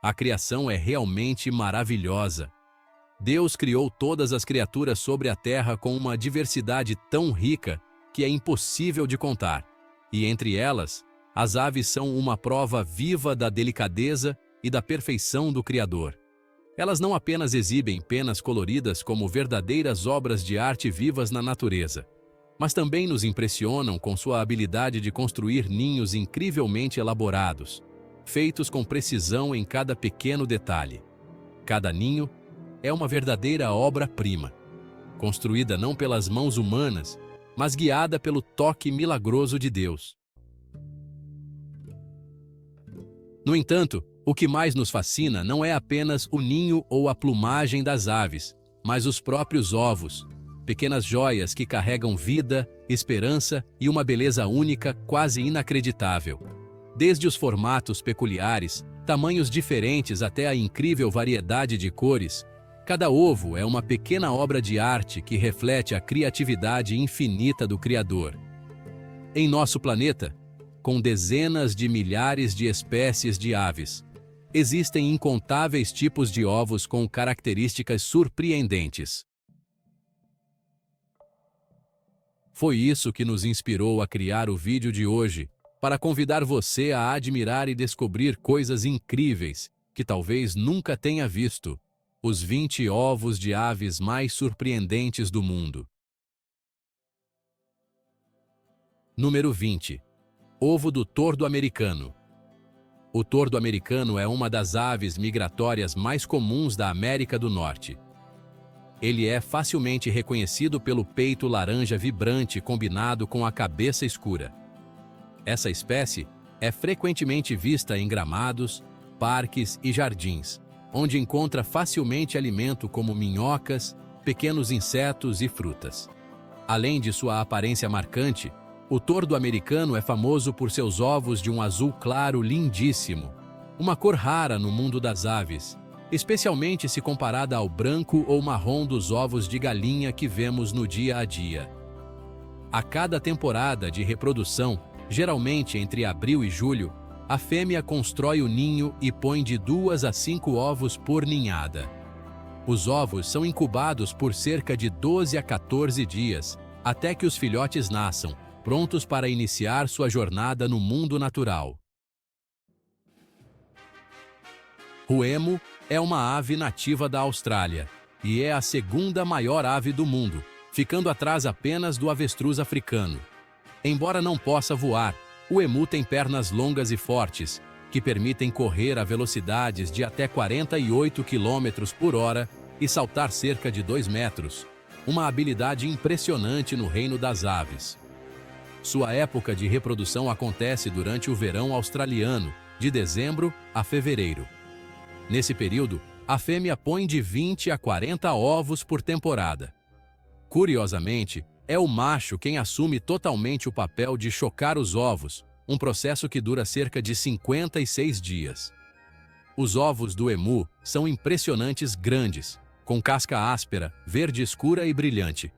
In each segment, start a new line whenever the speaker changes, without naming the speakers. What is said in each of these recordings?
A criação é realmente maravilhosa. Deus criou todas as criaturas sobre a terra com uma diversidade tão rica que é impossível de contar. E entre elas, as aves são uma prova viva da delicadeza e da perfeição do Criador. Elas não apenas exibem penas coloridas como verdadeiras obras de arte vivas na natureza, mas também nos impressionam com sua habilidade de construir ninhos incrivelmente elaborados, feitos com precisão em cada pequeno detalhe. Cada ninho é uma verdadeira obra-prima, construída não pelas mãos humanas, mas guiada pelo toque milagroso de Deus. No entanto, o que mais nos fascina não é apenas o ninho ou a plumagem das aves, mas os próprios ovos, pequenas joias que carregam vida, esperança e uma beleza única quase inacreditável. Desde os formatos peculiares, tamanhos diferentes até a incrível variedade de cores, cada ovo é uma pequena obra de arte que reflete a criatividade infinita do Criador. Em nosso planeta, com dezenas de milhares de espécies de aves, existem incontáveis tipos de ovos com características surpreendentes. Foi isso que nos inspirou a criar o vídeo de hoje, para convidar você a admirar e descobrir coisas incríveis que talvez nunca tenha visto: os 20 ovos de aves mais surpreendentes do mundo. Número 20. Ovo do tordo americano. O tordo americano é uma das aves migratórias mais comuns da América do Norte. Ele é facilmente reconhecido pelo peito laranja vibrante combinado com a cabeça escura. Essa espécie é frequentemente vista em gramados, parques e jardins, onde encontra facilmente alimento como minhocas, pequenos insetos e frutas. Além de sua aparência marcante, o tordo americano é famoso por seus ovos de um azul claro lindíssimo, uma cor rara no mundo das aves, especialmente se comparada ao branco ou marrom dos ovos de galinha que vemos no dia a dia. A cada temporada de reprodução, geralmente entre abril e julho, a fêmea constrói o ninho e põe de 2 a 5 ovos por ninhada. Os ovos são incubados por cerca de 12 a 14 dias, até que os filhotes nasçam, prontos para iniciar sua jornada no mundo natural. O emu é uma ave nativa da Austrália e é a segunda maior ave do mundo, ficando atrás apenas do avestruz africano. Embora não possa voar, o emu tem pernas longas e fortes, que permitem correr a velocidades de até 48 km por hora e saltar cerca de 2 metros, uma habilidade impressionante no reino das aves. Sua época de reprodução acontece durante o verão australiano, de dezembro a fevereiro. Nesse período, a fêmea põe de 20 a 40 ovos por temporada. Curiosamente, é o macho quem assume totalmente o papel de chocar os ovos, um processo que dura cerca de 56 dias. Os ovos do emu são impressionantes grandes, com casca áspera, verde escura e brilhante.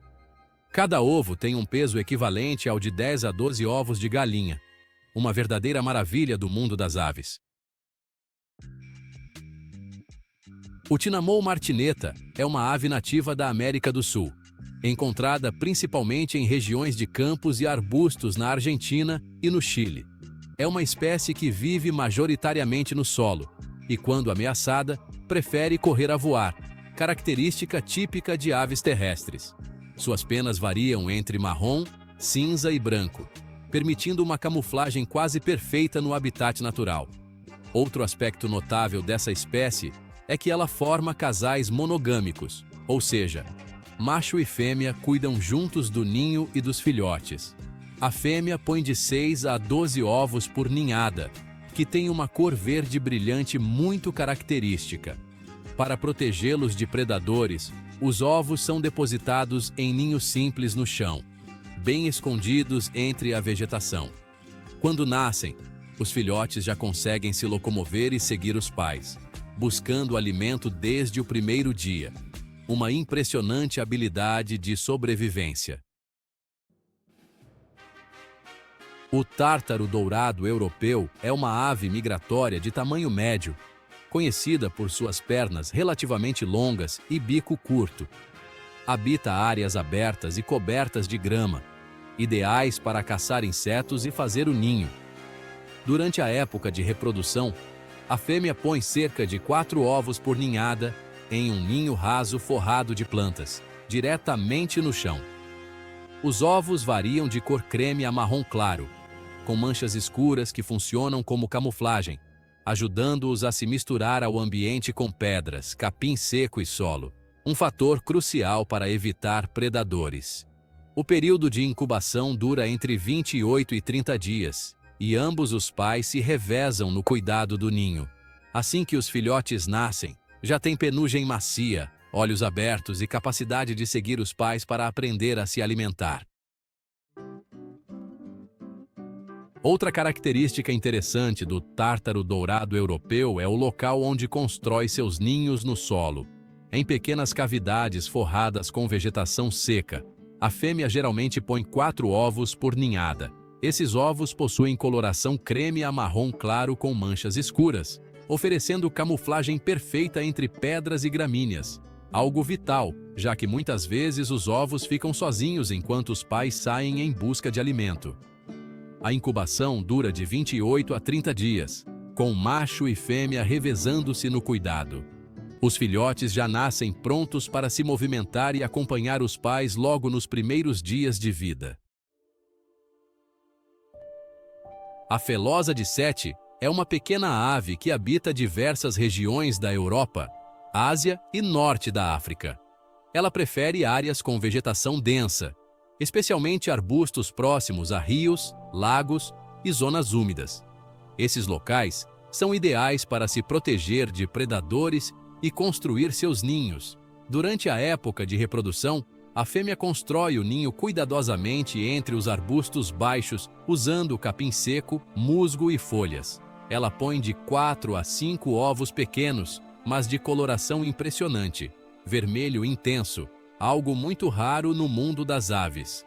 Cada ovo tem um peso equivalente ao de 10 a 12 ovos de galinha, uma verdadeira maravilha do mundo das aves. O tinamou martineta é uma ave nativa da América do Sul, encontrada principalmente em regiões de campos e arbustos na Argentina e no Chile. É uma espécie que vive majoritariamente no solo e, quando ameaçada, prefere correr a voar, característica típica de aves terrestres. Suas penas variam entre marrom, cinza e branco, permitindo uma camuflagem quase perfeita no habitat natural. Outro aspecto notável dessa espécie é que ela forma casais monogâmicos, ou seja, macho e fêmea cuidam juntos do ninho e dos filhotes. A fêmea põe de 6 a 12 ovos por ninhada, que tem uma cor verde brilhante muito característica. Para protegê-los de predadores, os ovos são depositados em ninhos simples no chão, bem escondidos entre a vegetação. Quando nascem, os filhotes já conseguem se locomover e seguir os pais, buscando alimento desde o primeiro dia. Uma impressionante habilidade de sobrevivência. O tártaro dourado europeu é uma ave migratória de tamanho médio, conhecida por suas pernas relativamente longas e bico curto. Habita áreas abertas e cobertas de grama, ideais para caçar insetos e fazer o ninho. Durante a época de reprodução, a fêmea põe cerca de 4 ovos por ninhada em um ninho raso forrado de plantas, diretamente no chão. Os ovos variam de cor creme a marrom claro, com manchas escuras que funcionam como camuflagem, ajudando-os a se misturar ao ambiente com pedras, capim seco e solo, um fator crucial para evitar predadores. O período de incubação dura entre 28 e 30 dias, e ambos os pais se revezam no cuidado do ninho. Assim que os filhotes nascem, já têm penugem macia, olhos abertos e capacidade de seguir os pais para aprender a se alimentar. Outra característica interessante do tártaro dourado europeu é o local onde constrói seus ninhos no solo. Em pequenas cavidades forradas com vegetação seca, a fêmea geralmente põe 4 ovos por ninhada. Esses ovos possuem coloração creme a marrom claro com manchas escuras, oferecendo camuflagem perfeita entre pedras e gramíneas. Algo vital, já que muitas vezes os ovos ficam sozinhos enquanto os pais saem em busca de alimento. A incubação dura de 28 a 30 dias, com macho e fêmea revezando-se no cuidado. Os filhotes já nascem prontos para se movimentar e acompanhar os pais logo nos primeiros dias de vida. A felosa de Sete é uma pequena ave que habita diversas regiões da Europa, Ásia e norte da África. Ela prefere áreas com vegetação densa, especialmente arbustos próximos a rios, lagos e zonas úmidas. Esses locais são ideais para se proteger de predadores e construir seus ninhos. Durante a época de reprodução, a fêmea constrói o ninho cuidadosamente entre os arbustos baixos, usando capim seco, musgo e folhas. Ela põe de 4 a 5 ovos pequenos, mas de coloração impressionante, vermelho intenso, algo muito raro no mundo das aves.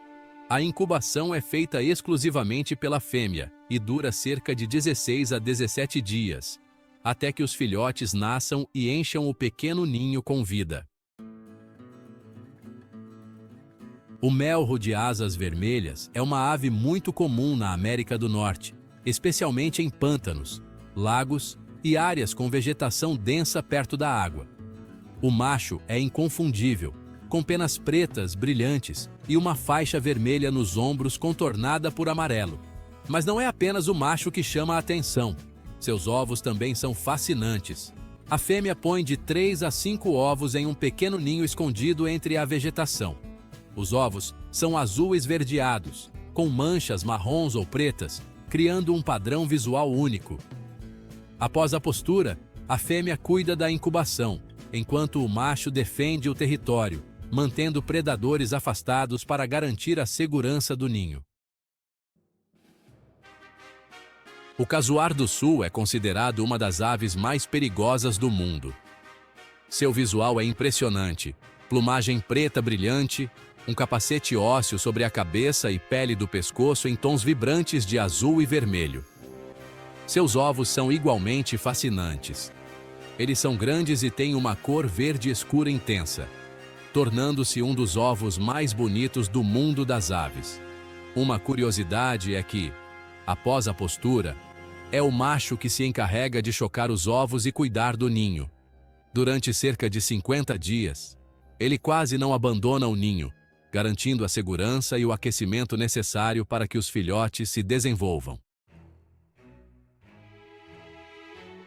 A incubação é feita exclusivamente pela fêmea e dura cerca de 16 a 17 dias, até que os filhotes nasçam e encham o pequeno ninho com vida. O melro de asas vermelhas é uma ave muito comum na América do Norte, especialmente em pântanos, lagos e áreas com vegetação densa perto da água. O macho é inconfundível, com penas pretas brilhantes e uma faixa vermelha nos ombros contornada por amarelo. Mas não é apenas o macho que chama a atenção. Seus ovos também são fascinantes. A fêmea põe de 3 a 5 ovos em um pequeno ninho escondido entre a vegetação. Os ovos são azul esverdeados, com manchas marrons ou pretas, criando um padrão visual único. Após a postura, a fêmea cuida da incubação, enquanto o macho defende o território, mantendo predadores afastados para garantir a segurança do ninho. O casuar do sul é considerado uma das aves mais perigosas do mundo. Seu visual é impressionante, plumagem preta brilhante, um capacete ósseo sobre a cabeça e pele do pescoço em tons vibrantes de azul e vermelho. Seus ovos são igualmente fascinantes. Eles são grandes e têm uma cor verde escura intensa, tornando-se um dos ovos mais bonitos do mundo das aves. Uma curiosidade é que, após a postura, é o macho que se encarrega de chocar os ovos e cuidar do ninho. Durante cerca de 50 dias, ele quase não abandona o ninho, garantindo a segurança e o aquecimento necessário para que os filhotes se desenvolvam.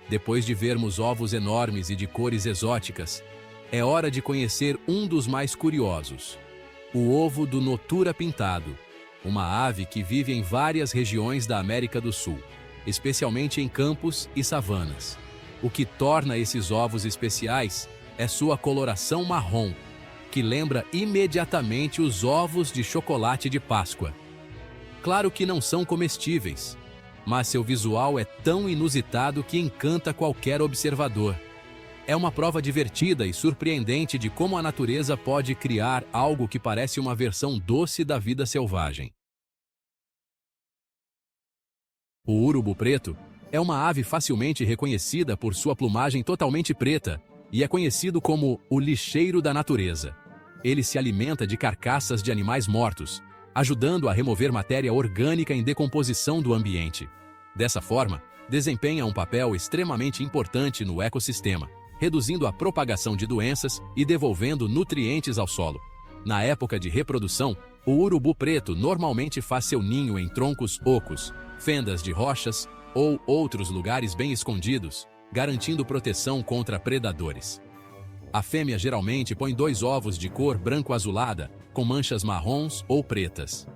Depois de vermos ovos enormes e de cores exóticas, é hora de conhecer um dos mais curiosos, o ovo do notura pintado, uma ave que vive em várias regiões da América do Sul, especialmente em campos e savanas. O que torna esses ovos especiais é sua coloração marrom, que lembra imediatamente os ovos de chocolate de Páscoa. Claro que não são comestíveis, mas seu visual é tão inusitado que encanta qualquer observador. É uma prova divertida e surpreendente de como a natureza pode criar algo que parece uma versão doce da vida selvagem. O urubu preto É uma ave facilmente reconhecida por sua plumagem totalmente preta e é conhecido como o lixeiro da natureza. Ele se alimenta de carcaças de animais mortos, ajudando a remover matéria orgânica em decomposição do ambiente. Dessa forma, desempenha um papel extremamente importante no ecossistema, reduzindo a propagação de doenças e devolvendo nutrientes ao solo. Na época de reprodução, o urubu preto normalmente faz seu ninho em troncos ocos, fendas de rochas ou outros lugares bem escondidos, garantindo proteção contra predadores. A fêmea geralmente põe 2 ovos de cor branco-azulada, com manchas marrons ou pretas.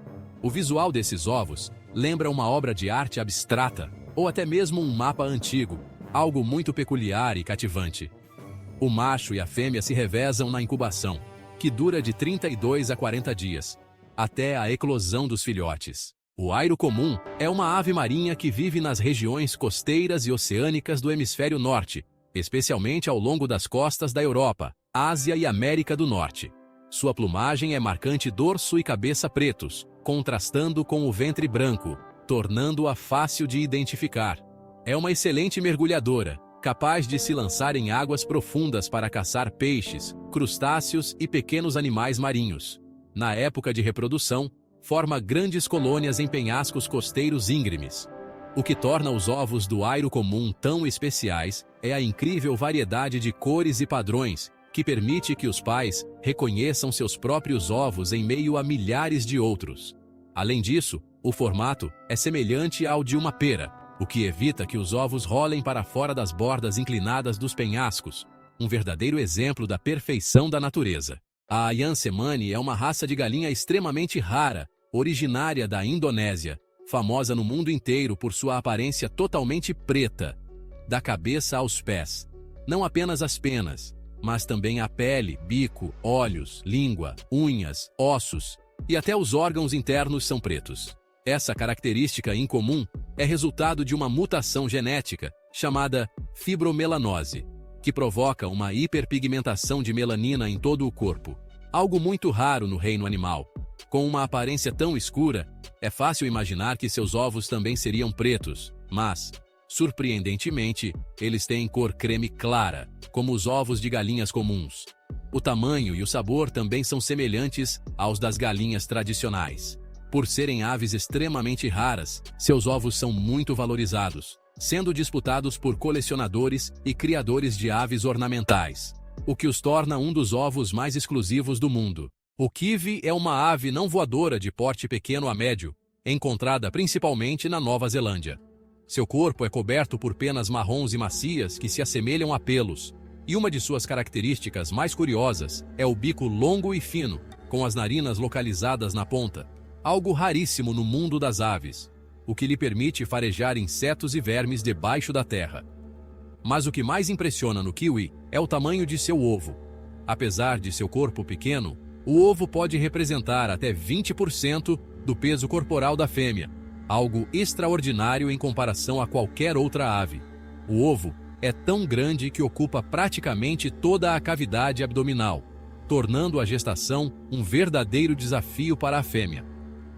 O visual desses ovos lembra uma obra de arte abstrata, ou até mesmo um mapa antigo, algo muito peculiar e cativante. O macho e a fêmea se revezam na incubação, que dura de 32 a 40 dias, até a eclosão dos filhotes. O airo comum é uma ave marinha que vive nas regiões costeiras e oceânicas do hemisfério norte, especialmente ao longo das costas da Europa, Ásia e América do Norte. Sua plumagem é marcante dorso e cabeça pretos, contrastando com o ventre branco, tornando-a fácil de identificar. É uma excelente mergulhadora, capaz de se lançar em águas profundas para caçar peixes, crustáceos e pequenos animais marinhos. Na época de reprodução, forma grandes colônias em penhascos costeiros íngremes. O que torna os ovos do airo comum tão especiais é a incrível variedade de cores e padrões, que permite que os pais reconheçam seus próprios ovos em meio a milhares de outros. Além disso, o formato é semelhante ao de uma pera, o que evita que os ovos rolem para fora das bordas inclinadas dos penhascos, um verdadeiro exemplo da perfeição da natureza. A Ayam Cemani é uma raça de galinha extremamente rara, originária da Indonésia, famosa no mundo inteiro por sua aparência totalmente preta, da cabeça aos pés. Não apenas as penas, mas também a pele, bico, olhos, língua, unhas, ossos e até os órgãos internos são pretos. Essa característica incomum é resultado de uma mutação genética chamada fibromelanose, que provoca uma hiperpigmentação de melanina em todo o corpo, algo muito raro no reino animal. Com uma aparência tão escura, é fácil imaginar que seus ovos também seriam pretos, mas, surpreendentemente, eles têm cor creme clara, como os ovos de galinhas comuns. O tamanho e o sabor também são semelhantes aos das galinhas tradicionais. Por serem aves extremamente raras, seus ovos são muito valorizados, sendo disputados por colecionadores e criadores de aves ornamentais, o que os torna um dos ovos mais exclusivos do mundo. O kiwi é uma ave não voadora de porte pequeno a médio, encontrada principalmente na Nova Zelândia. Seu corpo é coberto por penas marrons e macias que se assemelham a pelos, e uma de suas características mais curiosas é o bico longo e fino, com as narinas localizadas na ponta, algo raríssimo no mundo das aves, o que lhe permite farejar insetos e vermes debaixo da terra. Mas o que mais impressiona no kiwi é o tamanho de seu ovo. Apesar de seu corpo pequeno, o ovo pode representar até 20% do peso corporal da fêmea, algo extraordinário em comparação a qualquer outra ave. O ovo é tão grande que ocupa praticamente toda a cavidade abdominal, tornando a gestação um verdadeiro desafio para a fêmea.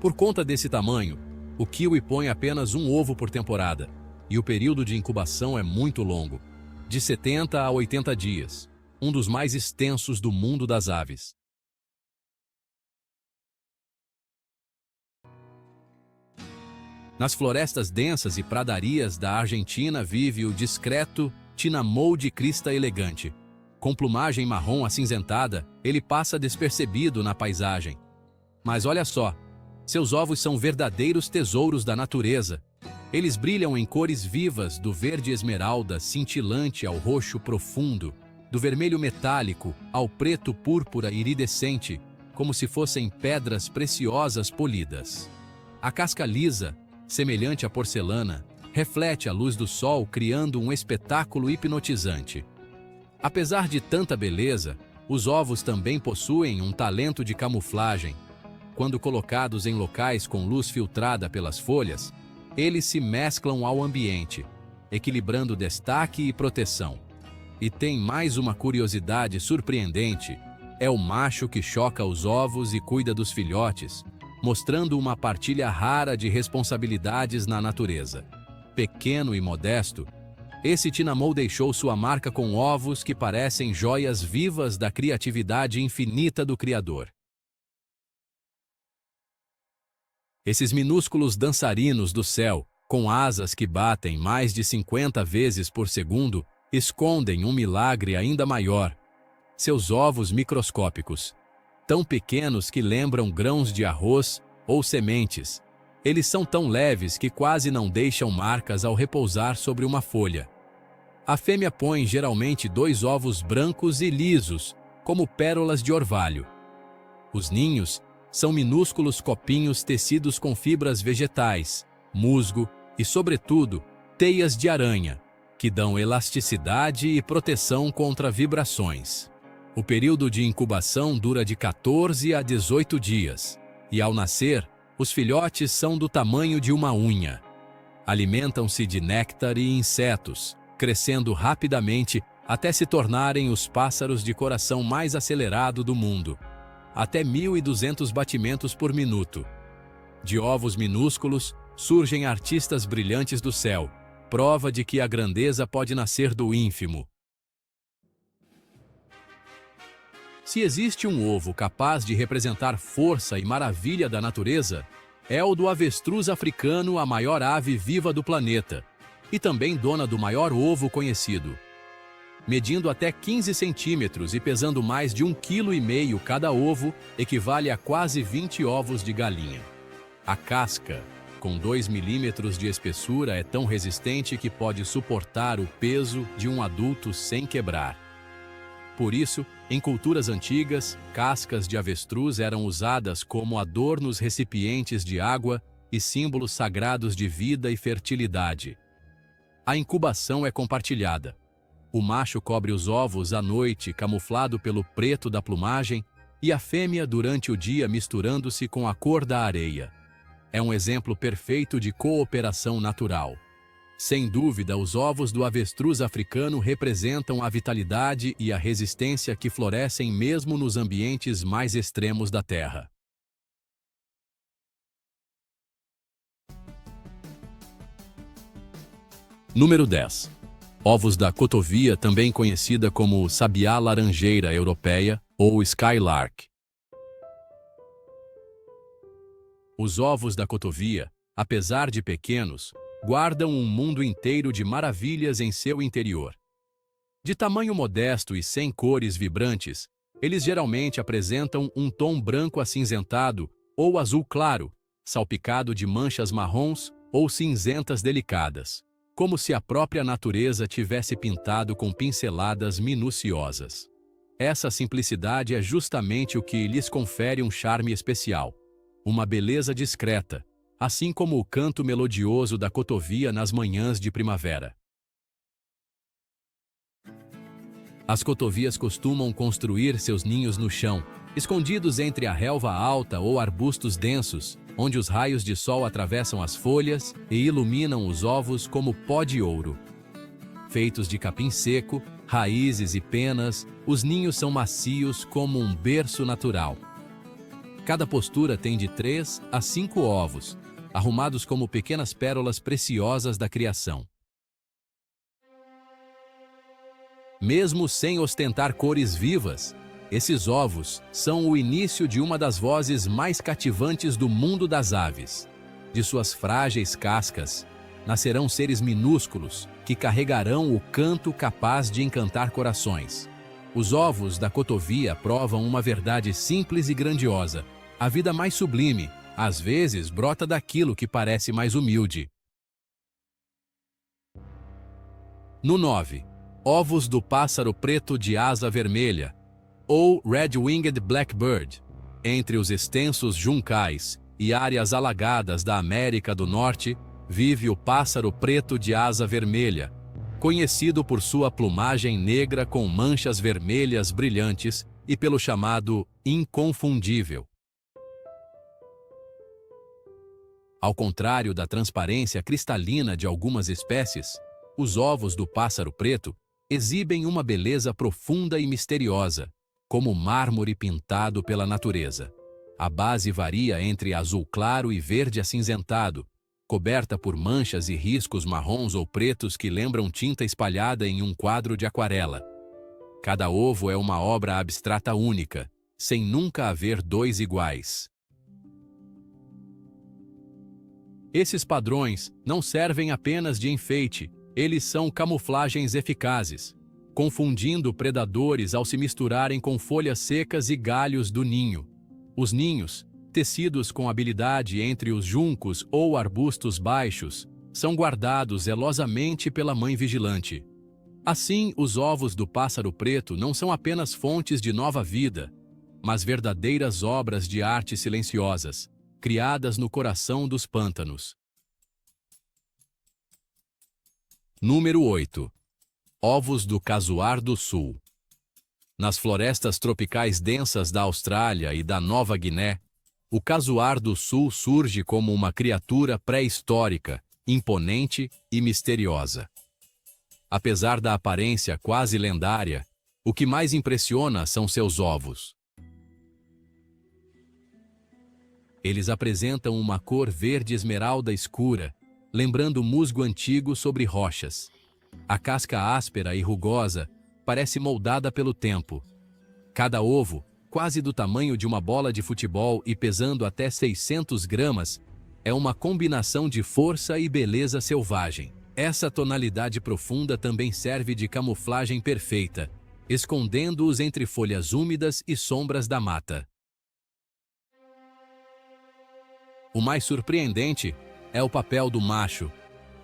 Por conta desse tamanho, o kiwi põe apenas um ovo por temporada, e o período de incubação é muito longo, de 70 a 80 dias, um dos mais extensos do mundo das aves. Nas florestas densas e pradarias da Argentina vive o discreto tinamou de crista elegante. Com plumagem marrom acinzentada, ele passa despercebido na paisagem. Mas olha só, seus ovos são verdadeiros tesouros da natureza. Eles brilham em cores vivas, do verde esmeralda cintilante ao roxo profundo, do vermelho metálico ao preto púrpura iridescente, como se fossem pedras preciosas polidas. A casca lisa, semelhante à porcelana, reflete a luz do sol, criando um espetáculo hipnotizante. Apesar de tanta beleza, os ovos também possuem um talento de camuflagem. Quando colocados em locais com luz filtrada pelas folhas, eles se mesclam ao ambiente, equilibrando destaque e proteção. E tem mais uma curiosidade surpreendente: é o macho que choca os ovos e cuida dos filhotes, mostrando uma partilha rara de responsabilidades na natureza. pequeno e modesto, esse tinamou deixou sua marca com ovos que parecem joias vivas da criatividade infinita do Criador. Esses minúsculos dançarinos do céu, com asas que batem mais de 50 vezes por segundo, escondem um milagre ainda maior: seus ovos microscópicos, tão pequenos que lembram grãos de arroz ou sementes. Eles são tão leves que quase não deixam marcas ao repousar sobre uma folha. A fêmea põe geralmente 2 ovos brancos e lisos, como pérolas de orvalho. Os ninhos são minúsculos copinhos tecidos com fibras vegetais, musgo e, sobretudo, teias de aranha, que dão elasticidade e proteção contra vibrações. O período de incubação dura de 14 a 18 dias, e ao nascer, os filhotes são do tamanho de uma unha. Alimentam-se de néctar e insetos, crescendo rapidamente até se tornarem os pássaros de coração mais acelerado do mundo, até 1.200 batimentos por minuto. De ovos minúsculos, surgem artistas brilhantes do céu, prova de que a grandeza pode nascer do ínfimo. Se existe um ovo capaz de representar força e maravilha da natureza, é o do avestruz africano, a maior ave viva do planeta, e também dona do maior ovo conhecido. Medindo até 15 centímetros e pesando mais de 1,5 kg cada ovo, equivale a quase 20 ovos de galinha. A casca, com 2 milímetros de espessura, é tão resistente que pode suportar o peso de um adulto sem quebrar. Por isso, em culturas antigas, cascas de avestruz eram usadas como adornos recipientes de água e símbolos sagrados de vida e fertilidade. A incubação é compartilhada. O macho cobre os ovos à noite, camuflado pelo preto da plumagem, e a fêmea durante o dia, misturando-se com a cor da areia. É um exemplo perfeito de cooperação natural. Sem dúvida, os ovos do avestruz africano representam a vitalidade e a resistência que florescem mesmo nos ambientes mais extremos da Terra. Número 10. Ovos da cotovia, também conhecida como sabiá laranjeira europeia ou skylark. Os ovos da cotovia, apesar de pequenos, guardam um mundo inteiro de maravilhas em seu interior. De tamanho modesto e sem cores vibrantes, eles geralmente apresentam um tom branco acinzentado ou azul claro, salpicado de manchas marrons ou cinzentas delicadas, como se a própria natureza tivesse pintado com pinceladas minuciosas. Essa simplicidade é justamente o que lhes confere um charme especial, uma beleza discreta, assim como o canto melodioso da cotovia nas manhãs de primavera. As cotovias costumam construir seus ninhos no chão, escondidos entre a relva alta ou arbustos densos, onde os raios de sol atravessam as folhas e iluminam os ovos como pó de ouro. Feitos de capim seco, raízes e penas, os ninhos são macios como um berço natural. Cada postura tem de 3 a 5 ovos, arrumados como pequenas pérolas preciosas da criação. Mesmo sem ostentar cores vivas, esses ovos são o início de uma das vozes mais cativantes do mundo das aves. De suas frágeis cascas, nascerão seres minúsculos que carregarão o canto capaz de encantar corações. Os ovos da cotovia provam uma verdade simples e grandiosa. A vida mais sublime, às vezes, brota daquilo que parece mais humilde. No 9. Ovos do pássaro preto de asa vermelha, ou Red-Winged Blackbird. Entre os extensos juncais e áreas alagadas da América do Norte, vive o pássaro preto de asa vermelha, conhecido por sua plumagem negra com manchas vermelhas brilhantes e pelo chamado inconfundível. Ao contrário da transparência cristalina de algumas espécies, os ovos do pássaro preto exibem uma beleza profunda e misteriosa, como mármore pintado pela natureza. A base varia entre azul claro e verde acinzentado, coberta por manchas e riscos marrons ou pretos que lembram tinta espalhada em um quadro de aquarela. Cada ovo é uma obra abstrata única, sem nunca haver dois iguais. Esses padrões não servem apenas de enfeite, eles são camuflagens eficazes, confundindo predadores ao se misturarem com folhas secas e galhos do ninho. Os ninhos, tecidos com habilidade entre os juncos ou arbustos baixos, são guardados zelosamente pela mãe vigilante. Assim, os ovos do pássaro preto não são apenas fontes de nova vida, mas verdadeiras obras de arte silenciosas, criadas no coração dos pântanos. Número 8. Ovos do casuar do sul. Nas florestas tropicais densas da Austrália e da Nova Guiné, o casuar do sul surge como uma criatura pré-histórica, imponente e misteriosa. Apesar da aparência quase lendária, o que mais impressiona são seus ovos. Eles apresentam uma cor verde esmeralda escura, lembrando musgo antigo sobre rochas. A casca áspera e rugosa parece moldada pelo tempo. Cada ovo, quase do tamanho de uma bola de futebol e pesando até 600 gramas, é uma combinação de força e beleza selvagem. Essa tonalidade profunda também serve de camuflagem perfeita, escondendo-os entre folhas úmidas e sombras da mata. O mais surpreendente é o papel do macho.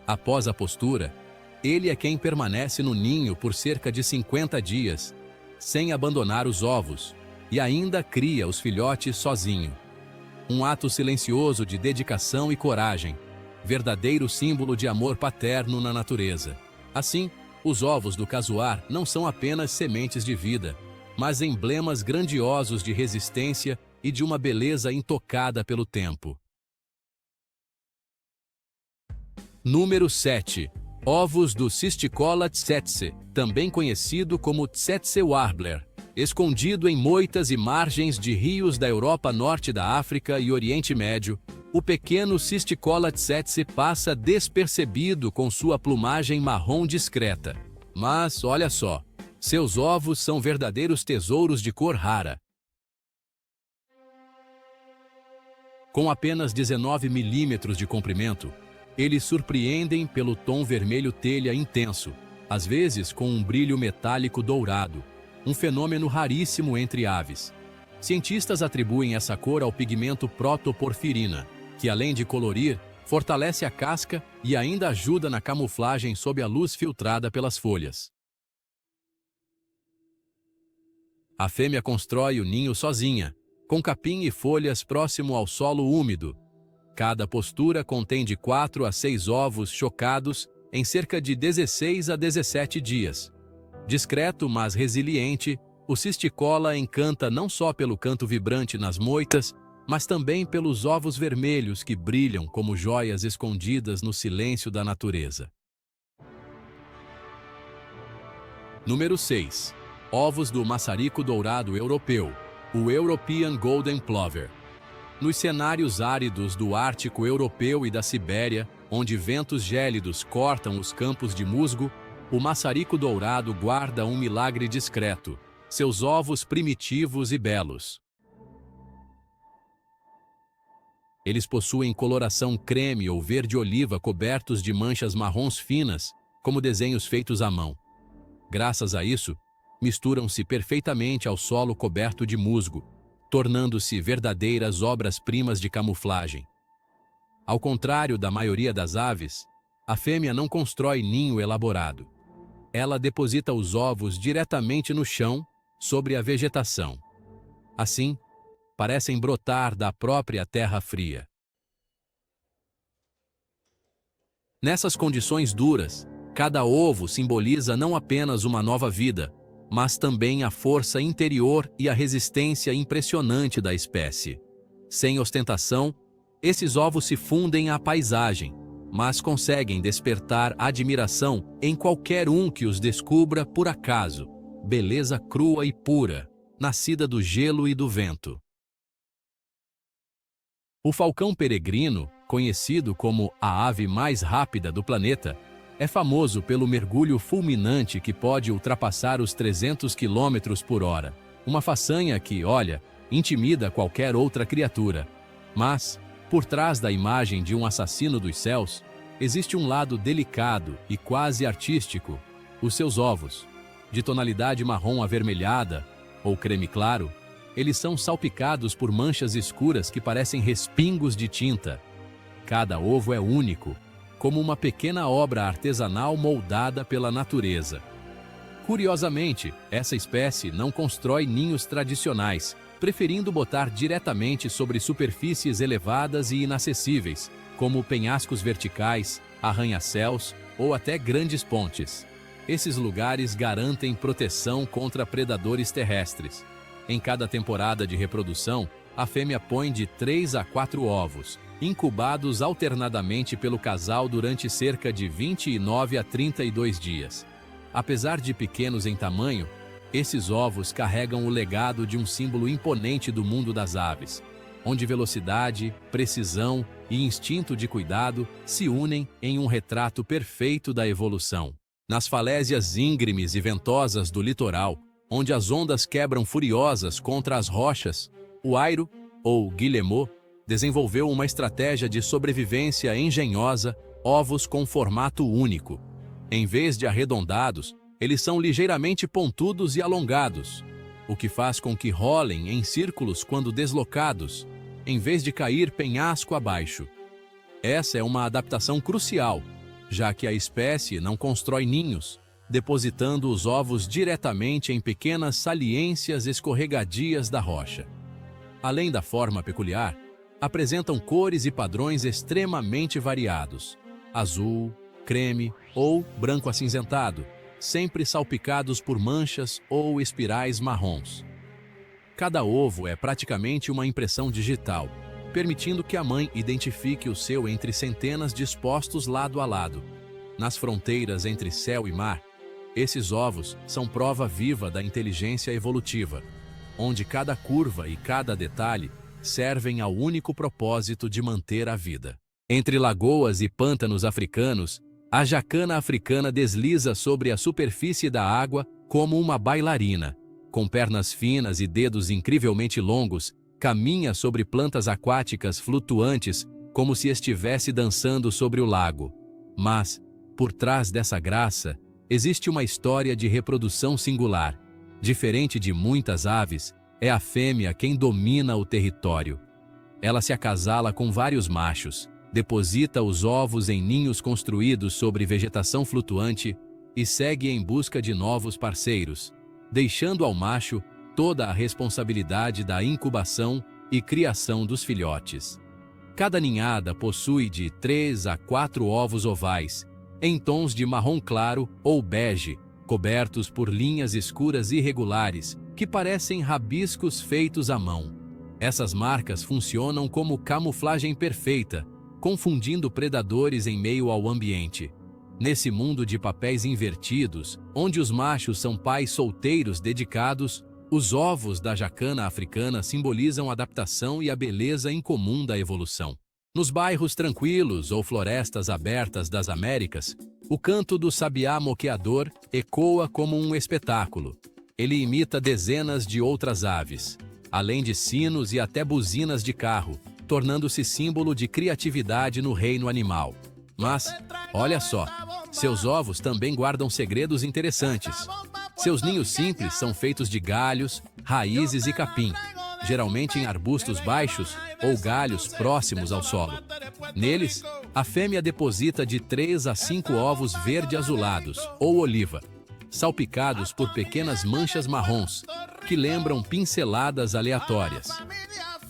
Após a postura, ele é quem permanece no ninho por cerca de 50 dias, sem abandonar os ovos, e ainda cria os filhotes sozinho. Um ato silencioso de dedicação e coragem, verdadeiro símbolo de amor paterno na natureza. Assim, os ovos do casuar não são apenas sementes de vida, mas emblemas grandiosos de resistência e de uma beleza intocada pelo tempo. Número 7. Ovos do Cisticola tsetse, também conhecido como Tsetse warbler. Escondido em moitas e margens de rios da Europa Norte da África e Oriente Médio, o pequeno Cisticola tsetse passa despercebido com sua plumagem marrom discreta. Mas, olha só, seus ovos são verdadeiros tesouros de cor rara. Com apenas 19 milímetros de comprimento, eles surpreendem pelo tom vermelho telha intenso, às vezes com um brilho metálico dourado, um fenômeno raríssimo entre aves. Cientistas atribuem essa cor ao pigmento protoporfirina, que além de colorir, fortalece a casca e ainda ajuda na camuflagem sob a luz filtrada pelas folhas. A fêmea constrói o ninho sozinha, com capim e folhas próximo ao solo úmido. Cada postura contém de 4 a 6 ovos chocados em cerca de 16 a 17 dias. Discreto, mas resiliente, o cisticola encanta não só pelo canto vibrante nas moitas, mas também pelos ovos vermelhos que brilham como joias escondidas no silêncio da natureza. Número 6. Ovos do maçarico dourado europeu, o European Golden Plover. Nos cenários áridos do Ártico Europeu e da Sibéria, onde ventos gélidos cortam os campos de musgo, o maçarico dourado guarda um milagre discreto, seus ovos primitivos e belos. Eles possuem coloração creme ou verde-oliva cobertos de manchas marrons finas, como desenhos feitos à mão. Graças a isso, misturam-se perfeitamente ao solo coberto de musgo, tornando-se verdadeiras obras-primas de camuflagem. Ao contrário da maioria das aves, a fêmea não constrói ninho elaborado. Ela deposita os ovos diretamente no chão, sobre a vegetação. Assim, parecem brotar da própria terra fria. Nessas condições duras, cada ovo simboliza não apenas uma nova vida, mas também a força interior e a resistência impressionante da espécie. Sem ostentação, esses ovos se fundem à paisagem, mas conseguem despertar admiração em qualquer um que os descubra por acaso. Beleza crua e pura, nascida do gelo e do vento. O falcão peregrino conhecido como a ave mais rápida do planeta, é famoso pelo mergulho fulminante que pode ultrapassar os 300 km por hora. Uma façanha que, olha, intimida qualquer outra criatura. Mas, por trás da imagem de um assassino dos céus, existe um lado delicado e quase artístico: os seus ovos. De tonalidade marrom avermelhada, ou creme claro, eles são salpicados por manchas escuras que parecem respingos de tinta. Cada ovo é único, como uma pequena obra artesanal moldada pela natureza. Curiosamente, essa espécie não constrói ninhos tradicionais, preferindo botar diretamente sobre superfícies elevadas e inacessíveis, como penhascos verticais, arranha-céus ou até grandes pontes. Esses lugares garantem proteção contra predadores terrestres. Em cada temporada de reprodução, a fêmea põe de 3 a 4 ovos, incubados alternadamente pelo casal durante cerca de 29 a 32 dias. Apesar de pequenos em tamanho, esses ovos carregam o legado de um símbolo imponente do mundo das aves, onde velocidade, precisão e instinto de cuidado se unem em um retrato perfeito da evolução. Nas falésias íngremes e ventosas do litoral, onde as ondas quebram furiosas contra as rochas, o airo, ou guillemot, desenvolveu uma estratégia de sobrevivência engenhosa: ovos com formato único. Em vez de arredondados, eles são ligeiramente pontudos e alongados, o que faz com que rolem em círculos quando deslocados, em vez de cair penhasco abaixo. Essa é uma adaptação crucial, já que a espécie não constrói ninhos, depositando os ovos diretamente em pequenas saliências escorregadias da rocha. Além da forma peculiar, apresentam cores e padrões extremamente variados: azul, creme ou branco acinzentado, sempre salpicados por manchas ou espirais marrons. Cada ovo é praticamente uma impressão digital, permitindo que a mãe identifique o seu entre centenas dispostos lado a lado. Nas fronteiras entre céu e mar, esses ovos são prova viva da inteligência evolutiva, onde cada curva e cada detalhe servem ao único propósito de manter a vida. Entre lagoas e pântanos africanos, a jacana africana desliza sobre a superfície da água como uma bailarina. Com pernas finas e dedos incrivelmente longos, caminha sobre plantas aquáticas flutuantes como se estivesse dançando sobre o lago. Mas, por trás dessa graça, existe uma história de reprodução singular. Diferente de muitas aves, é a fêmea quem domina o território. Ela se acasala com vários machos, deposita os ovos em ninhos construídos sobre vegetação flutuante e segue em busca de novos parceiros, deixando ao macho toda a responsabilidade da incubação e criação dos filhotes. Cada ninhada possui de 3 a 4 ovos ovais, em tons de marrom claro ou bege, cobertos por linhas escuras irregulares, que parecem rabiscos feitos à mão. Essas marcas funcionam como camuflagem perfeita, confundindo predadores em meio ao ambiente. Nesse mundo de papéis invertidos, onde os machos são pais solteiros dedicados, os ovos da jacana africana simbolizam a adaptação e a beleza incomum da evolução. Nos bairros tranquilos ou florestas abertas das Américas, o canto do sabiá moqueador ecoa como um espetáculo. Ele imita dezenas de outras aves, além de sinos e até buzinas de carro, tornando-se símbolo de criatividade no reino animal. Mas, olha só, seus ovos também guardam segredos interessantes. Seus ninhos simples são feitos de galhos, raízes e capim, geralmente em arbustos baixos ou galhos próximos ao solo. Neles, a fêmea deposita de 3 a 5 ovos verde-azulados ou oliva, salpicados por pequenas manchas marrons, que lembram pinceladas aleatórias.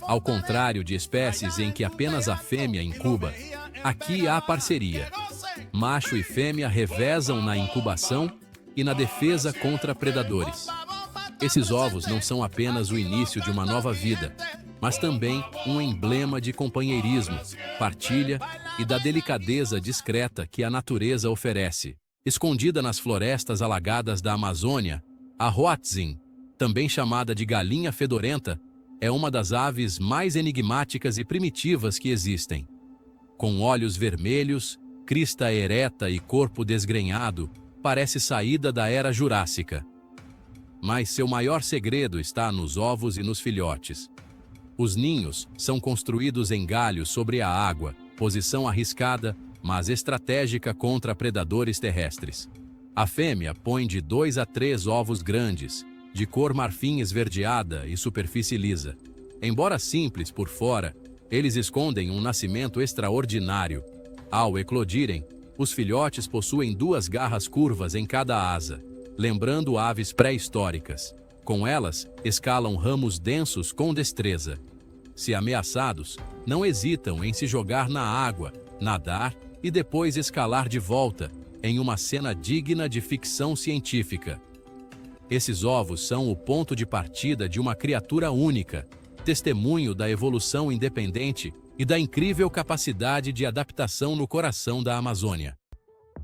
Ao contrário de espécies em que apenas a fêmea incuba, aqui há parceria. Macho e fêmea revezam na incubação e na defesa contra predadores. Esses ovos não são apenas o início de uma nova vida, mas também um emblema de companheirismo, partilha e da delicadeza discreta que a natureza oferece. Escondida nas florestas alagadas da Amazônia, a hoatzin, também chamada de galinha fedorenta, é uma das aves mais enigmáticas e primitivas que existem. Com olhos vermelhos, crista ereta e corpo desgrenhado, parece saída da Era Jurássica. Mas seu maior segredo está nos ovos e nos filhotes. Os ninhos são construídos em galhos sobre a água, posição arriscada, mas estratégica contra predadores terrestres. A fêmea põe de 2 a 3 ovos grandes, de cor marfim esverdeada e superfície lisa. Embora simples por fora, eles escondem um nascimento extraordinário. Ao eclodirem, os filhotes possuem 2 garras curvas em cada asa, lembrando aves pré-históricas. Com elas, escalam ramos densos com destreza. Se ameaçados, não hesitam em se jogar na água, nadar e depois escalar de volta, em uma cena digna de ficção científica. Esses ovos são o ponto de partida de uma criatura única, testemunho da evolução independente e da incrível capacidade de adaptação no coração da Amazônia.